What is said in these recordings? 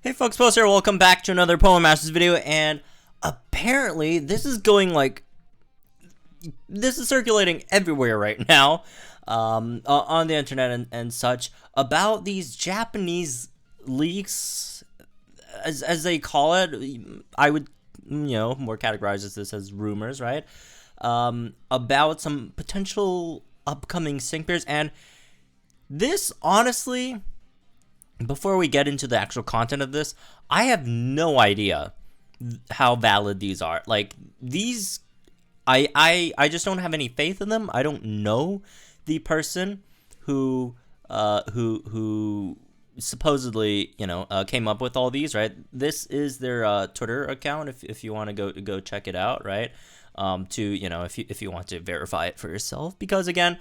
Hey folks, Post here, welcome back to another Poem Masters video, and apparently this is going like, this is circulating everywhere right now, on the internet and such, about these Japanese leaks, as they call it. I would, more categorize this as rumors, right? About some potential upcoming sync pairs, and this, honestly, before we get into the actual content of this, I have no idea how valid these are. Like, these, I just don't have any faith in them. I don't know the person who supposedly, came up with all these, right? This is their Twitter account, if you want to go check it out, right? If you want to verify it for yourself, because again,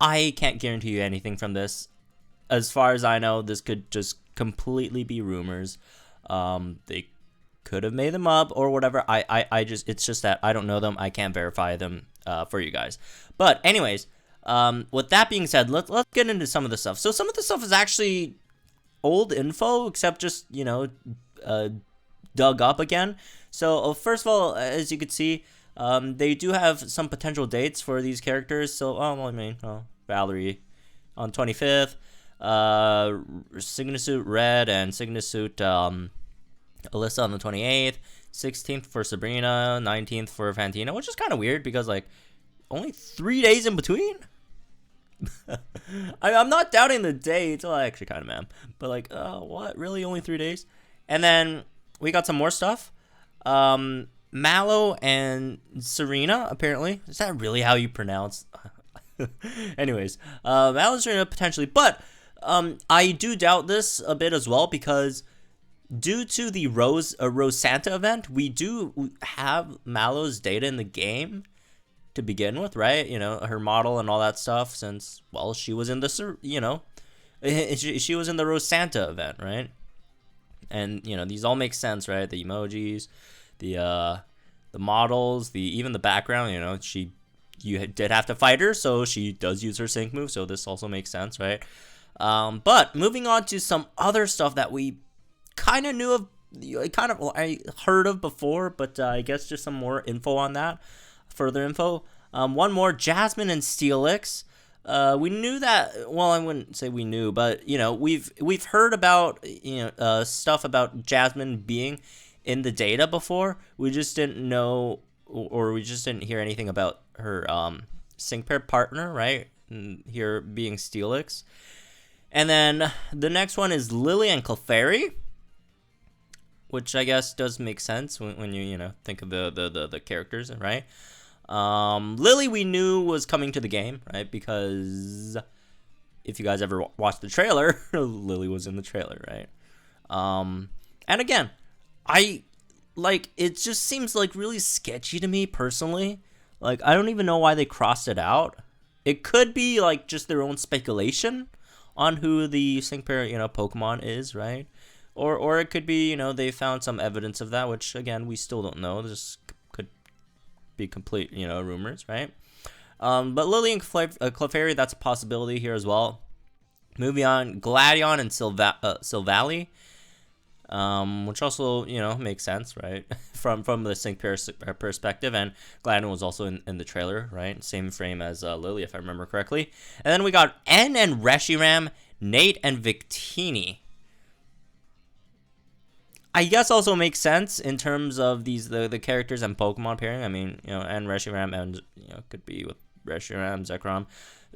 I can't guarantee you anything from this. As far as I know, this could just completely be rumors. They could have made them up or whatever. It's just that I don't know them. I can't verify them for you guys. But anyways, with that being said, let's get into some of the stuff. So some of the stuff is actually old info, except just, dug up again. So first of all, as you can see, they do have some potential dates for these characters. So, Valerie on 25th. Signasuit Red and Signasuit Alyssa on the 28th, 16th for Sabrina, 19th for Fantina, which is kind of weird because, like, only 3 days in between. I'm not doubting the dates. Well, I actually kind of am, but like, what? Really, only 3 days? And then we got some more stuff. Mallow and Serena, apparently. Is that really how you pronounce? Anyways, Mallow and Serena potentially, but I do doubt this a bit as well, because due to the Rose Santa event, we do have Mallow's data in the game to begin with, right? Her model and all that stuff, since, well, she was in the, she was in the Rose Santa event, right? And, these all make sense, right? The emojis, the models, even the background, you did have to fight her, so she does use her sync move, so this also makes sense, right? But moving on to some other stuff that we kind of knew of, I heard of before, but I guess just some more info on that, further info. One more, Jasmine and Steelix. We knew that, well, I wouldn't say we knew, but, we've heard about, stuff about Jasmine being in the data before. We just didn't know, or we just didn't hear anything about her, sync pair partner, right? Here being Steelix. And then the next one is Lillie and Clefairy, which I guess does make sense when you think of the characters, right? Lillie we knew was coming to the game, right? Because if you guys ever watched the trailer, Lillie was in the trailer, right? And again, it just seems like really sketchy to me personally. Like, I don't even know why they crossed it out. It could be like just their own speculation on who the sync pair, Pokemon is, right? Or it could be, they found some evidence of that, which, again, we still don't know. This could be complete, rumors, right? But Lillie and Clefairy, that's a possibility here as well. Moving on, Gladion and Silvally, which also, makes sense, right? from the sync pair perspective, and Gladion was also in the trailer, right? Same frame as Lillie, if I remember correctly. And then we got N Reshiram, Nate, and Victini. I guess also makes sense in terms of the characters and Pokemon pairing. I mean, N Reshiram and could be with Reshiram, Zekrom.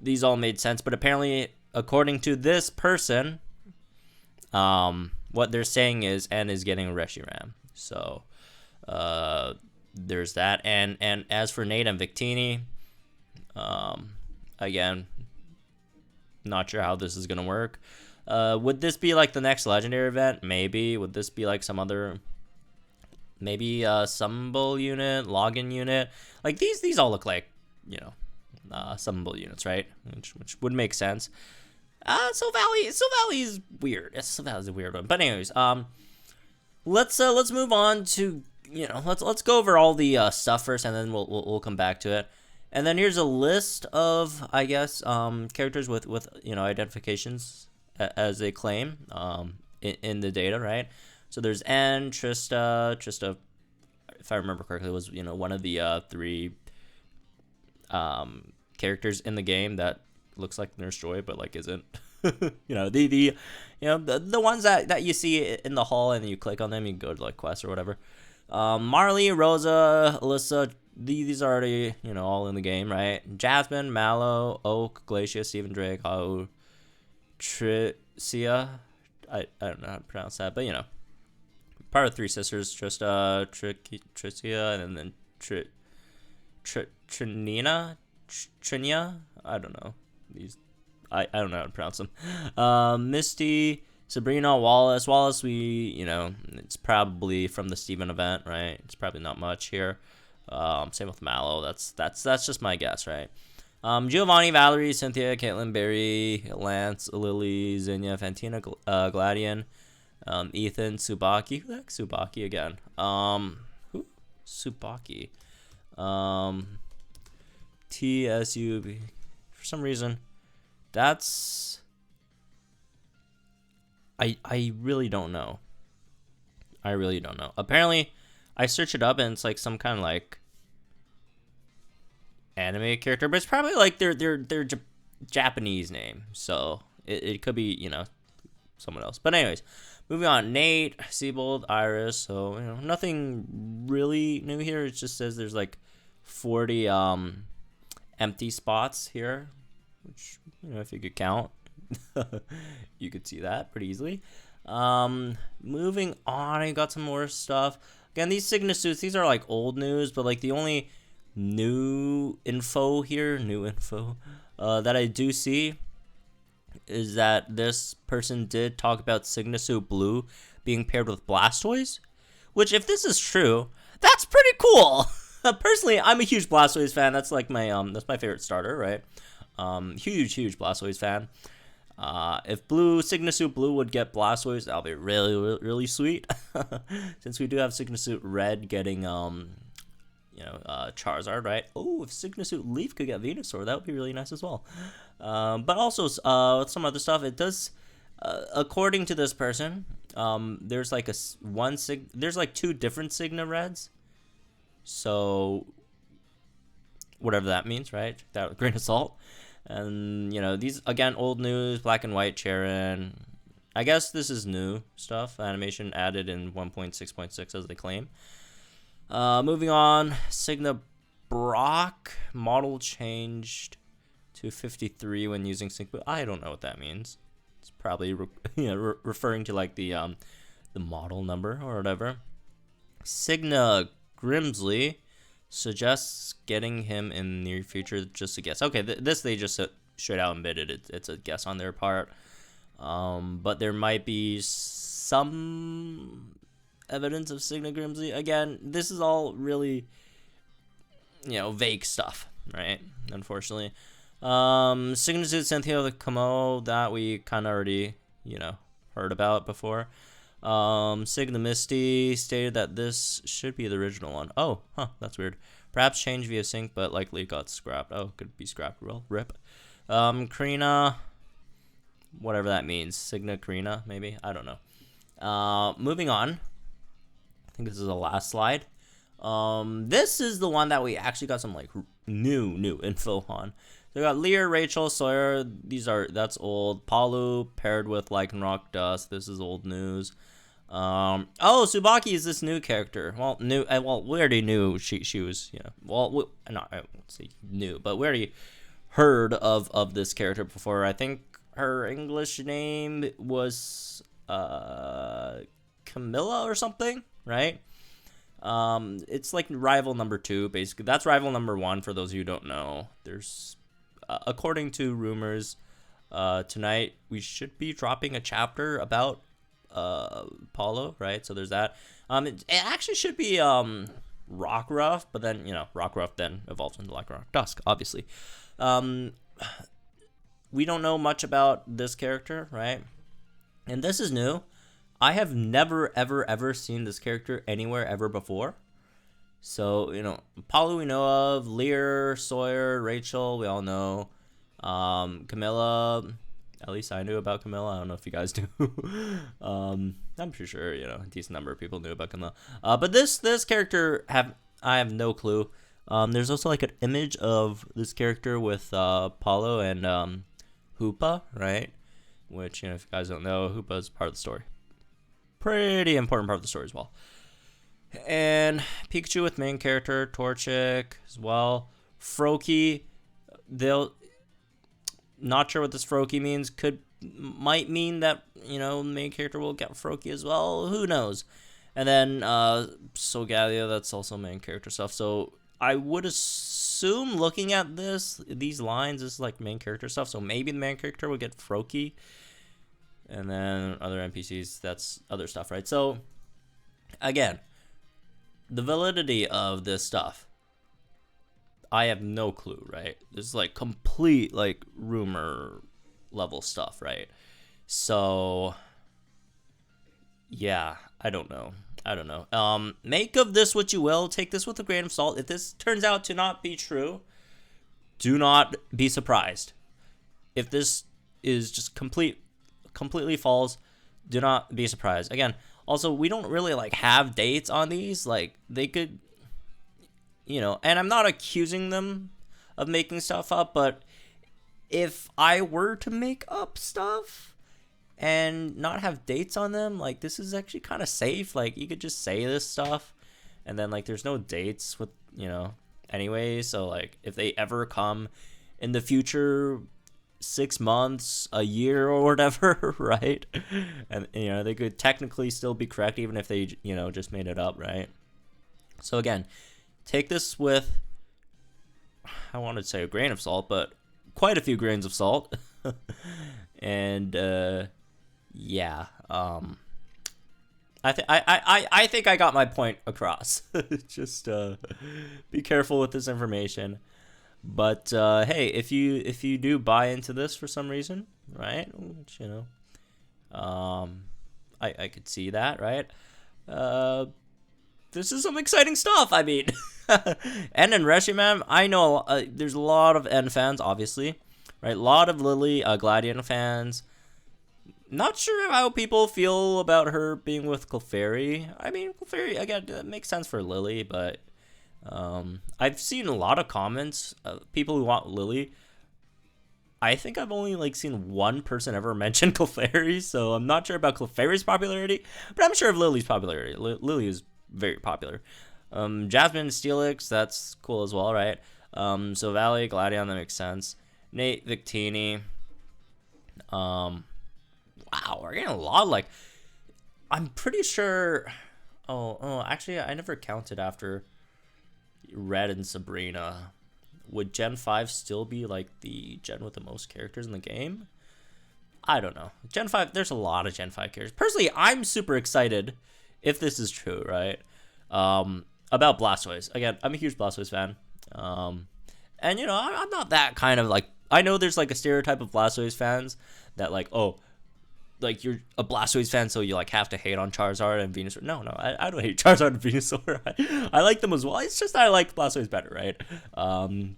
These all made sense, but apparently, according to this person, what they're saying is N is getting Reshiram. So there's that. And as for Nate and Victini, again, not sure how this is gonna work. Would this be like the next legendary event? Maybe. Would this be like some other, maybe summable unit, login unit? Like these all look like, summable units, right? Which would make sense. Silvally is weird. Silvally's a weird one. But anyways, let's move on to, let's go over all the stuff first, and then we'll come back to it. And then here's a list of, I guess, characters with identifications as they claim in the data, right? So there's N, Trista, if I remember correctly, was, you know, one of the 3 characters in the game that looks like Nurse Joy, but like isn't. You know, the ones that you see in the hall, and you click on them, you go to like quests or whatever. Marley, Rosa, Alyssa, these are already, you know, all in the game, right? Jasmine, Mallow, Oak, Glacia, Stephen Drake, Hau, Tricia. I don't know how to pronounce that, but you know, part of 3 sisters, Trista, Tricia, and then Trinia. I don't know these. I don't know how to pronounce them. Misty, Sabrina, Wallace. Wallace, you know, it's probably from the Steven event, right? It's probably not much here. Same with Mallow. That's just my guess, right? Giovanni, Valerie, Cynthia, Caitlin, Barry, Lance, Lillie, Zinnia, Fantina, Gladion, Ethan, Tsubaki. Who the heck Tsubaki again? Who? Tsubaki. TSUB. For some reason, that's... I really don't know. I really don't know. Apparently, I search it up and it's like some kind of like anime character, but it's probably like their Japanese name. So it could be, you know, someone else. But anyways, moving on. Nate, Siebold, Iris. So, you know, nothing really new here. It just says there's like 40 empty spots here, which, you know, if you could count, you could see that pretty easily. Moving on, I got some more stuff. Again, these Sygna suits, these are like old news, but like the only new info here, that I do see is that this person did talk about Sygna suit Blue being paired with Blastoise, which, if this is true, that's pretty cool. Personally, I'm a huge Blastoise fan. That's like my favorite starter, right? Huge Blastoise fan. If Sygna suit Blue would get Blastoise, that'll be really sweet. Since we do have Sygna suit Red getting Charizard, right? Oh, if Sygna suit Leaf could get Venusaur, that would be really nice as well. But also some other stuff. It does, according to this person, there's like there's like 2 different Sygna Reds. So whatever that means, right? Take that with a grain of salt. And, you know, these, again, old news, Black and White Charon. I guess this is new stuff. Animation added in 1.6.6 as they claim. Moving on, Sygna Brock. Model changed to 53 when using Sync Boot. I don't know what that means. It's probably referring to like the model number or whatever. Sygna Grimsley suggests getting him in the near future, just a guess. Okay, this they just straight out admitted it's a guess on their part. But there might be some evidence of Sygna Grimsley. Again, this is all really, you know, vague stuff, right? Unfortunately. Sygna suit Cynthia the Kamo, that we kind of already, you know, heard about before. Sygna Misty stated that this should be the original one. Oh, that's weird. Perhaps changed via sync, but likely got scrapped. Oh, could be scrapped. Well, rip. Karina, whatever that means. Sygna Karina, maybe. I don't know. Moving on. I think this is the last slide. This is the one that we actually got some like new info on. So we got Lear, Rachel, Sawyer. That's old. Palu paired with like Rock Dust. This is old news. Tsubaki is this new character. Well, we already knew she was, you know, I won't say new, but we already heard of this character before. I think her English name was Camilla or something, right? It's like rival number 2, basically. That's rival number 1 for those of you who don't know. There's according to rumors, tonight we should be dropping a chapter about Paulo, right? So there's that. It actually should be Rockruff, but then, you know, Rockruff then evolves into like Rock Dusk, obviously. We don't know much about this character, right? And this is new. I have never ever seen this character anywhere ever before. So, you know, Paulo we know of, Lear, Sawyer, Rachel, we all know. Camilla, At least I knew about Camilla. I don't know if you guys do. I'm pretty sure, you know, a decent number of people knew about Camilla. But this character, I have no clue. There's also like an image of this character with Paulo and Hoopa, right? Which, you know, if you guys don't know, Hoopa is part of the story. Pretty important part of the story as well. And Pikachu with main character, Torchic as well. Froakie, not sure what this Froakie means. Might mean that, you know, the main character will get Froakie as well. Who knows? And then Solgaleo, that's also main character stuff. So I would assume, looking at these lines, is like main character stuff. So maybe the main character will get Froakie. And then other NPCs, that's other stuff, right? So again, the validity of this stuff, I have no clue, right? This is like complete like rumor level stuff, right? So yeah, I don't know. Make of this what you will. Take this with a grain of salt. If this turns out to not be true, do not be surprised. If this is just completely false, do not be surprised. Again, also, we don't really like have dates on these. Like, they could, you know, and I'm not accusing them of making stuff up, but if I were to make up stuff and not have dates on them, like, this is actually kind of safe. Like, you could just say this stuff and then like there's no dates with, you know, anyway. So like, if they ever come in the future, 6 months, a year, or whatever, right? And, you know, they could technically still be correct even if they, you know, just made it up, right? So again, take this with, I wanted to say a grain of salt, but quite a few grains of salt. And yeah, I think I got my point across. Just be careful with this information. But hey, if you do buy into this for some reason, right? Which, you know, I could see that, right? This is some exciting stuff. I mean, N Reshiram, I know there's a lot of N fans, obviously, right? A lot of Lillie Gladion fans. Not sure how people feel about her being with Clefairy. I mean, Clefairy, again, that makes sense for Lillie, but I've seen a lot of comments of people who want Lillie. I think I've only like seen one person ever mention Clefairy, so I'm not sure about Clefairy's popularity, but I'm sure of Lillie's popularity. Lillie is very popular. Jasmine, Steelix, that's cool as well, right? Silvally, Gladion, that makes sense. Nate, Victini. Wow, we're getting a lot. Like, I'm pretty sure. Oh, actually, I never counted after Red and Sabrina. Would Gen 5 still be like the gen with the most characters in the game? I don't know. Gen 5, there's a lot of Gen 5 characters. Personally, I'm super excited if this is true, right? About Blastoise. Again, I'm a huge Blastoise fan. And, you know, I'm not that kind of like, I know there's like a stereotype of Blastoise fans that like, oh, like you're a Blastoise fan, so you like have to hate on Charizard and Venusaur. No, I don't hate Charizard and Venusaur. I like them as well. It's just I like Blastoise better, right?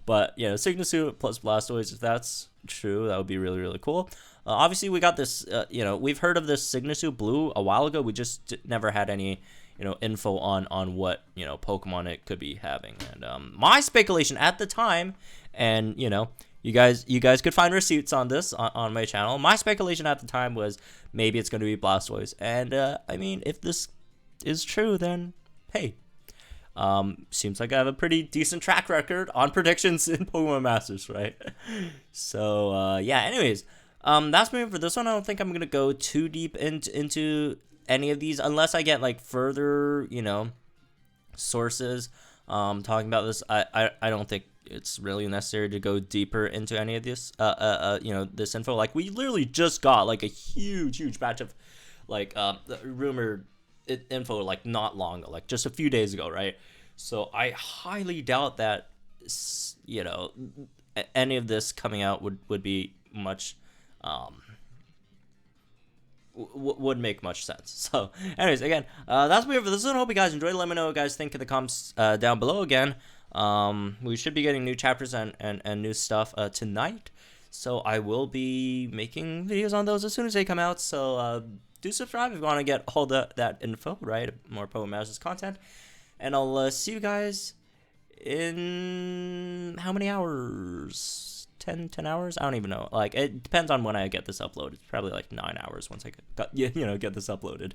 But yeah, Sygna Suit plus Blastoise, if that's true, that would be really, really cool. Obviously, we got this. You know, we've heard of this Sygna Suit Blue a while ago. We just never had any, you know, info on what, you know, Pokemon it could be having. And my speculation at the time, and you know, you guys could find receipts on this on my channel. My speculation at the time was maybe it's going to be Blastoise. And I mean, if this is true, then hey, seems like I have a pretty decent track record on predictions in Pokemon Masters, right? So yeah, anyways, that's me for this one. I don't think I'm going to go too deep into any of these unless I get like further, you know, sources talking about this. I don't think it's really necessary to go deeper into any of this you know, this info. Like, we literally just got like a huge batch of like rumored info like not long ago, like just a few days ago, right? So I highly doubt that, you know, any of this coming out would be much would make much sense. So anyways, again, that's me for this one. Hope you guys enjoyed. Let me know what you guys think in the comments down below. Again, we should be getting new chapters and new stuff tonight, So I will be making videos on those as soon as they come out. So do subscribe if you want to get all that info, right? More Pokemon Masters content. And I'll see you guys in how many hours? 10 hours? I don't even know. Like, it depends on when I get this uploaded. It's probably like 9 hours once I get this uploaded.